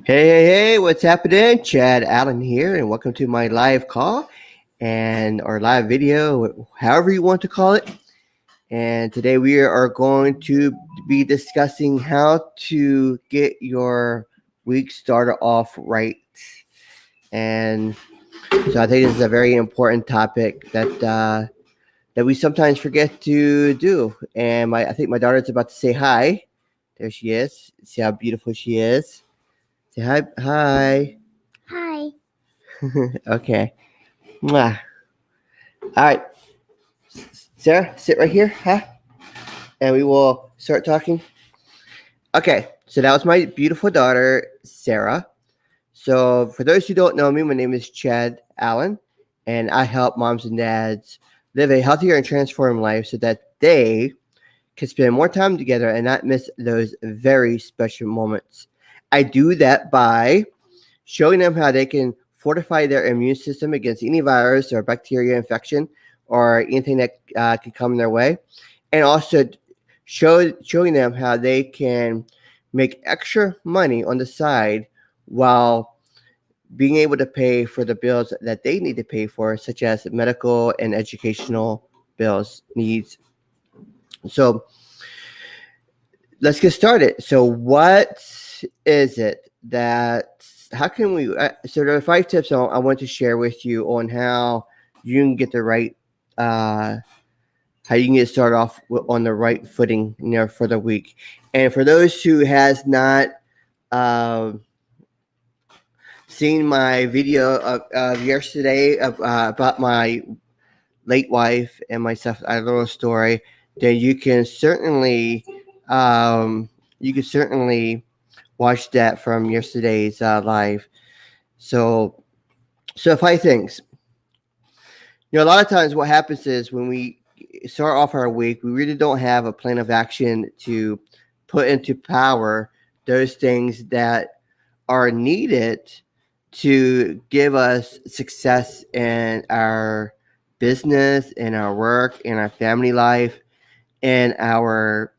Hey, what's happening? Chad Allen here, and welcome to my live call or live video, however you want to call it. And today we are going to be discussing how to get your week started off right. And so I think this is a very important topic that we sometimes forget to do. And I think my daughter's about to say hi. There she is. See how beautiful she is. Say hi, hi. Hi. Okay. Mwah. All right, Sarah, sit right here, huh? And we will start talking. Okay, so that was my beautiful daughter, Sarah. So, for those who don't know me, my name is Chad Allen, and I help moms and dads live a healthier and transformed life so that they can spend more time together and not miss those very special moments. I do that by showing them how they can fortify their immune system against any virus or bacteria infection or anything that can come their way, and also showing them how they can make extra money on the side while being able to pay for the bills that they need to pay for, such as medical and educational bills needs. So let's get started. So what is it that how can we so there are 5 tips I want to share with you on how you can get the right how you can get started off on the right footing, for the week. And for those who has not uh, seen my video of yesterday about my late wife and myself, a little story, then you can certainly watch that from yesterday's live. So, so 5 things. A lot of times what happens is when we start off our week, we really don't have a plan of action to put into power those things that are needed to give us success in our business, in our work, in our family life, in our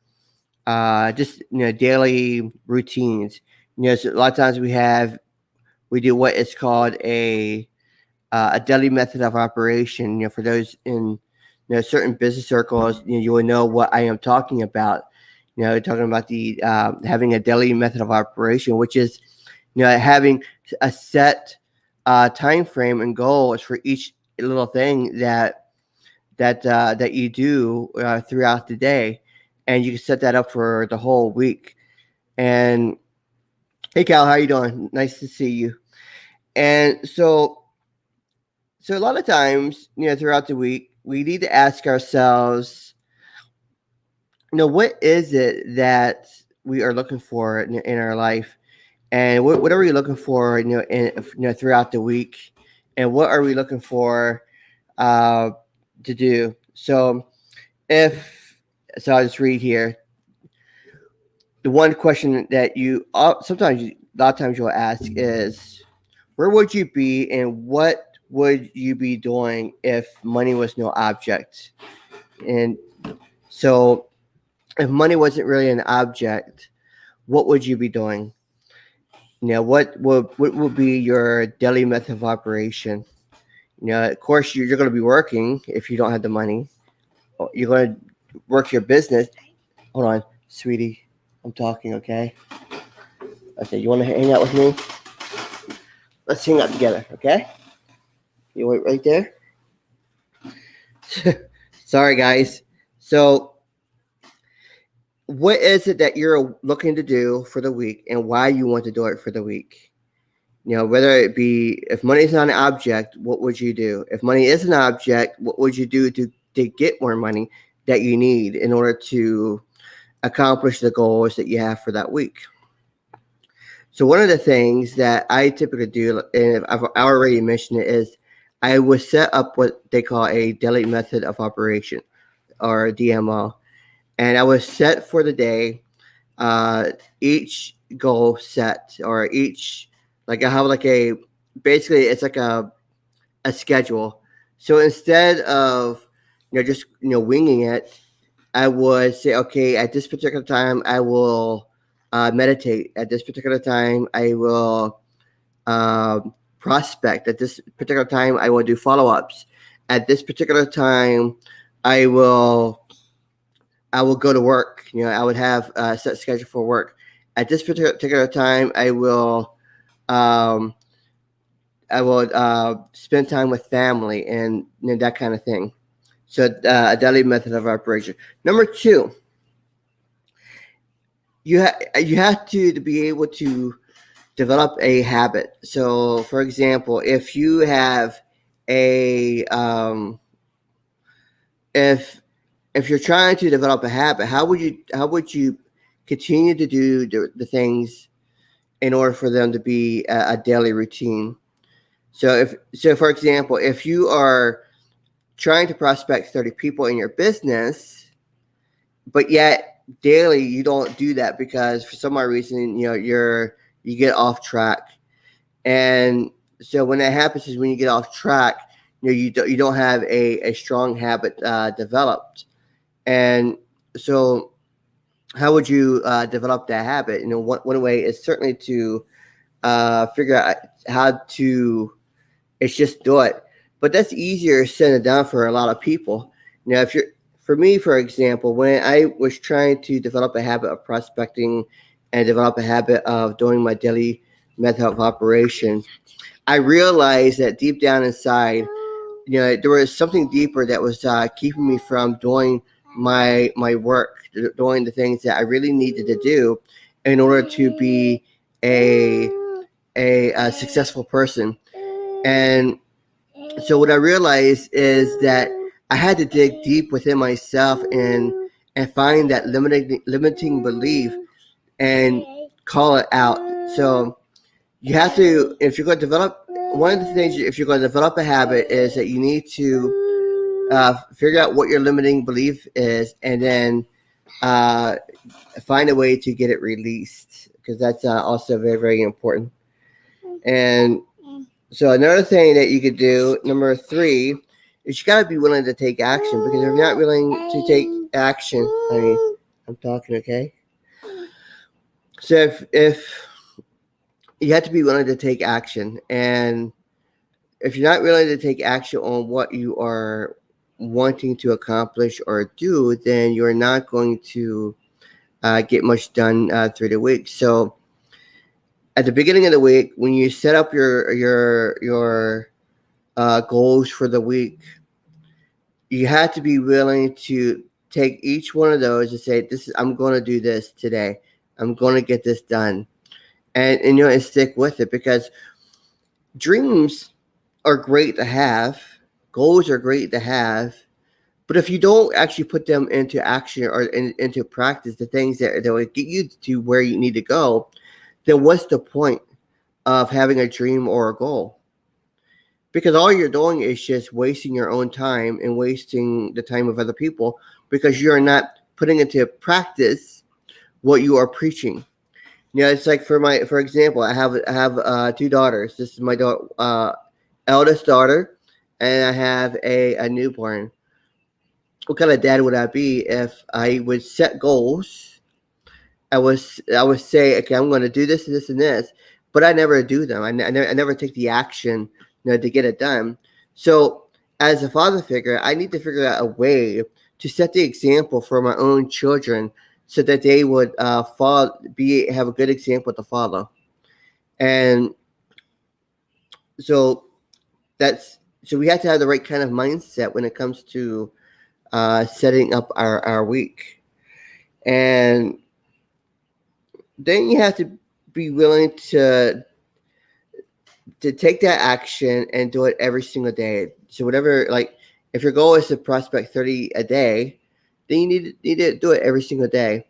just daily routines. So a lot of times we do what is called a daily method of operation. For those in certain business circles, you will know what I am talking about. Talking about the having a daily method of operation, which is having a set time frame and goals for each little thing that you do throughout the day, and you can set that up for the whole week. And hey, Cal, how you doing? Nice to see you. And so a lot of times, throughout the week, we need to ask ourselves, what is it that we are looking for in our life, and what are we looking for, throughout the week, and what are we looking for uh, to do? If so, I'll just read here. The one question that a lot of times you'll ask is, where would you be and what would you be doing if money was no object? And so, if money wasn't really an object, what would you be doing? What would be your daily method of operation? Of course, you're going to be working if you don't have the money. You're going to work your business. Hold on, sweetie, I'm talking. Okay. Okay, you want to hang out with me? Let's hang out together. Okay. You wait right there. Sorry, guys. So, what is it that you're looking to do for the week, and why you want to do it for the week? Whether it be, if money is not an object, what would you do? If money is an object, what would you do to get more money that you need in order to accomplish the goals that you have for that week? So one of the things that I typically do, and I've already mentioned it, is I would set up what they call a daily method of operation, or DMO. And I was set for the day, each goal set, or each, like I have like basically it's like a schedule. So instead of just winging it, I would say, okay, at this particular time I will meditate. At this particular time, I will prospect. At this particular time, I will do follow-ups. At this particular time, I will I will go to work. I would have a set schedule for work. At this particular time, um, I will spend time with family and that kind of thing. So a daily method of operation. Number two, you have to be able to develop a habit. So, for example, if you have a if you're trying to develop a habit, how would you continue to do the things in order for them to be a daily routine? So for example, if you are trying to prospect 30 people in your business, but yet daily you don't do that because for some odd reason you get off track. And so when that happens is when you get off track, you don't have a strong habit developed. And so how would you develop that habit? One way is certainly to figure out how to. It's just do it, but that's easier said than done for a lot of people. If you're For me, for example, when I was trying to develop a habit of prospecting and develop a habit of doing my daily method of operation, I realized that deep down inside, there was something deeper that was keeping me from doing my work, doing the things that I really needed to do in order to be a a successful person. And so what I realized is that I had to dig deep within myself and find that limiting belief and call it out. So you have to, if you're going to develop, one of the things, if you're going to develop a habit, is that you need to figure out what your limiting belief is, and then uh, find a way to get it released, because that's also very, very important. And so another thing that you could do, number three, is you got to be willing to take action, because if you're not willing to take action, I'm talking, okay? So if you have to be willing to take action, and if you're not willing to take action on what you are wanting to accomplish or do, then you're not going to get much done through the week. So at the beginning of the week, when you set up your goals for the week, you have to be willing to take each one of those and say, I'm going to do this today. I'm going to get this done. And stick with it, because dreams are great to have, goals are great to have, but if you don't actually put them into action or into practice, the things that will get you to where you need to go, then what's the point of having a dream or a goal? Because all you're doing is just wasting your own time and wasting the time of other people, because you're not putting into practice what you are preaching. It's like for example, I have two daughters. This is my eldest daughter, and I have a newborn. What kind of dad would I be if I would set goals? I would say, okay, I'm going to do this and this and this, but I never do them. I never take the action, to get it done. So as a father figure, I need to figure out a way to set the example for my own children, so that they would have a good example to follow. And so we have to have the right kind of mindset when it comes to setting up our week. And then you have to be willing to take that action and do it every single day. So whatever, like, if your goal is to prospect 30 a day, then you need to do it every single day.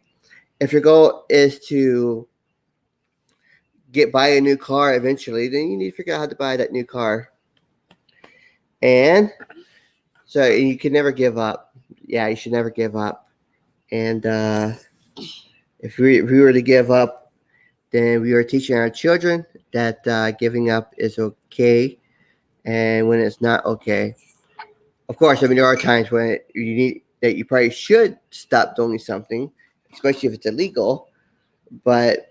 If your goal is to buy a new car eventually, then you need to figure out how to buy that new car. And so you can never give up. Yeah, you should never give up. And if we were to give up, then we are teaching our children that giving up is okay, and when it's not okay. Of course, there are times when you probably should stop doing something, especially if it's illegal. But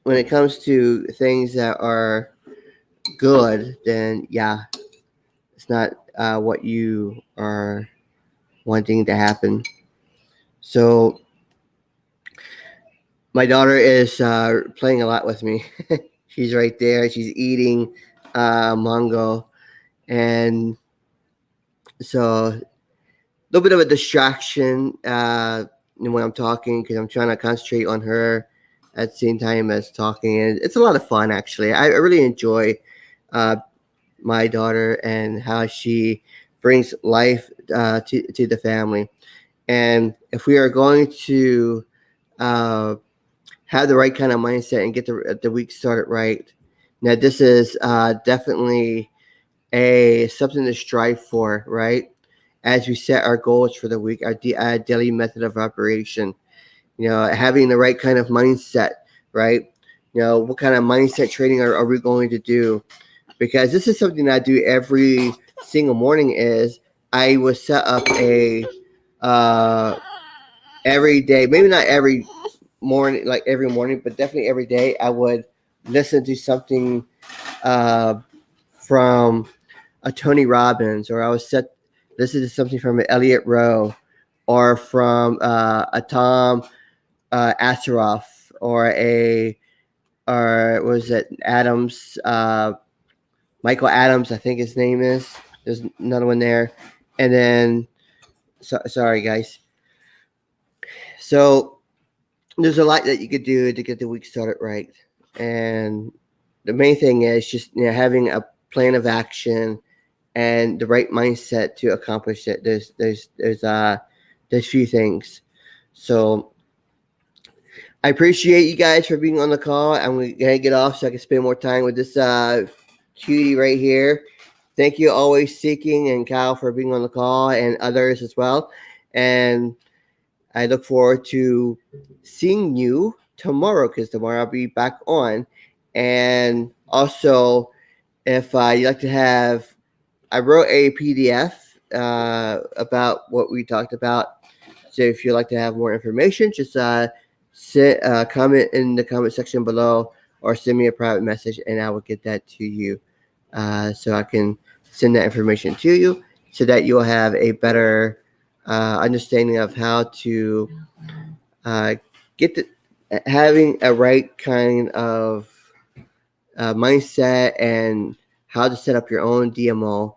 when it comes to things that are good, then yeah, it's not what you are wanting to happen. So my daughter is playing a lot with me. She's right there. She's eating mango, and so a little bit of a distraction when I'm talking because I'm trying to concentrate on her at the same time as talking. And it's a lot of fun, actually. I really enjoy uh, my daughter and how she brings life to the family. And if we are going to uh, have the right kind of mindset and get the week started right, now this is definitely a something to strive for, right? As we set our goals for the week, our daily method of operation. Having the right kind of mindset, right? What kind of mindset training are we going to do? Because this is something that I do every single morning. Is I will set up a uh, every day, maybe not every morning, like every morning, but definitely every day. I would listen to something uh, from a Tony Robbins, or I would listen to something from an Elliot Rowe, or from a Tom Asaroff, or was it Adams? Michael Adams, I think his name is. There's another one there, and then sorry guys. So there's a lot that you could do to get the week started right, and the main thing is just having a plan of action and the right mindset to accomplish it. There's few things. So I appreciate you guys for being on the call. I'm gonna get off so I can spend more time with this cutie right here. Thank you, always seeking, and Kyle for being on the call, and others as well. And I look forward to seeing you tomorrow, because tomorrow I'll be back on. And also, if you'd like to have, I wrote a PDF about what we talked about. So if you'd like to have more information, just comment in the comment section below, or send me a private message, and I will get that to you. So I can send that information to you, so that you'll have a better understanding of how to get having a right kind of mindset, and how to set up your own DMO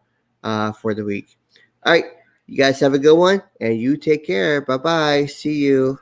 for the week. All right. You guys have a good one, and you take care. Bye bye. See you.